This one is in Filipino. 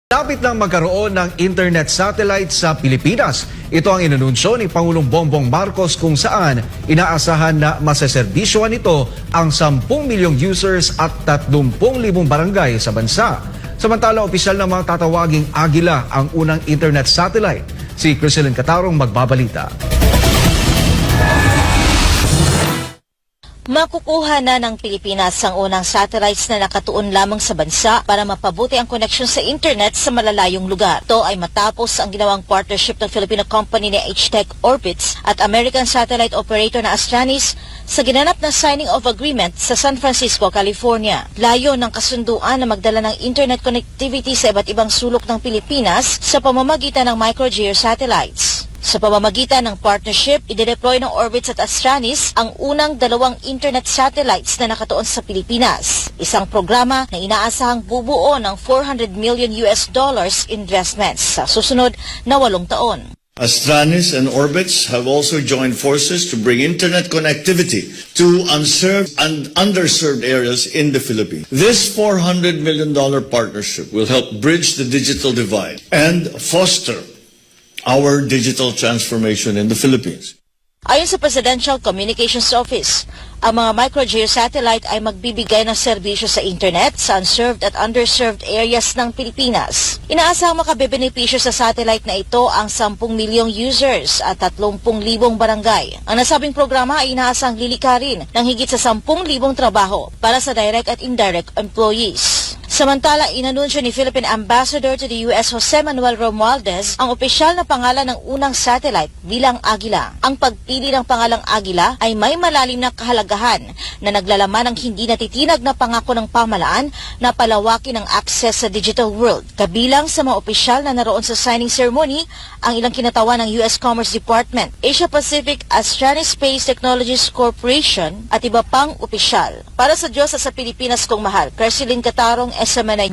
Lapit lang magkaroon ng internet satellite sa Pilipinas. Ito ang inanunsyo ni Pangulong Bongbong Marcos kung saan inaasahan na maseserbisyohan nito ang 10 milyong users at 30,000 barangay sa bansa. Samantala, opisyal na mga tatawaging Agila ang unang internet satellite. Si Criselyn Catarong magbabalita. Makukuha na ng Pilipinas ang unang satellites na nakatuon lamang sa bansa para mapabuti ang koneksyon sa internet sa malalayong lugar. Ito ay matapos ang ginawang partnership ng Filipino company ni H-Tech Orbits at American satellite operator na Astranis sa ginanap na signing of agreement sa San Francisco, California. Layo ng kasunduan na magdala ng internet connectivity sa iba't ibang sulok ng Pilipinas sa pamamagitan ng micro-geo satellites. Sa pamamagitan ng partnership, ide-deploy ng Orbits at Astranis ang unang 2 internet satellites na nakatuon sa Pilipinas. Isang programa na inaasahang bubuo ng $400 million investments sa susunod na 8 taon. Astranis and Orbits have also joined forces to bring internet connectivity to unserved and underserved areas in the Philippines. This $400 million partnership will help bridge the digital divide and foster our digital transformation in the Philippines. Ayon sa Presidential Communications Office, ang mga micro-geo satellite ay magbibigay ng serbisyo sa internet sa unserved at underserved areas ng Pilipinas. Inaasahang makabebenepisyo sa satellite na ito ang 10 milyong users at 30,000 barangay. Ang nasabing programa ay inaasahang lilikarin ng higit sa 10,000 trabaho para sa direct at indirect employees. Samantala, inanunsyo ni Philippine Ambassador to the U.S. Jose Manuel Romualdez ang opisyal na pangalan ng unang satellite bilang Agila. Ang pagpili ng pangalang Agila ay may malalim na kahalagahan na naglalaman ng hindi natitinag na pangako ng pamalaan na palawakin ang access sa digital world. Kabilang sa mga opisyal na naroon sa signing ceremony ang ilang kinatawan ng U.S. Commerce Department, Asia Pacific Astranis Space Technologies Corporation at iba pang opisyal. Para sa Diyos at sa Pilipinas kong mahal, Criselyn Catarong, SMNI.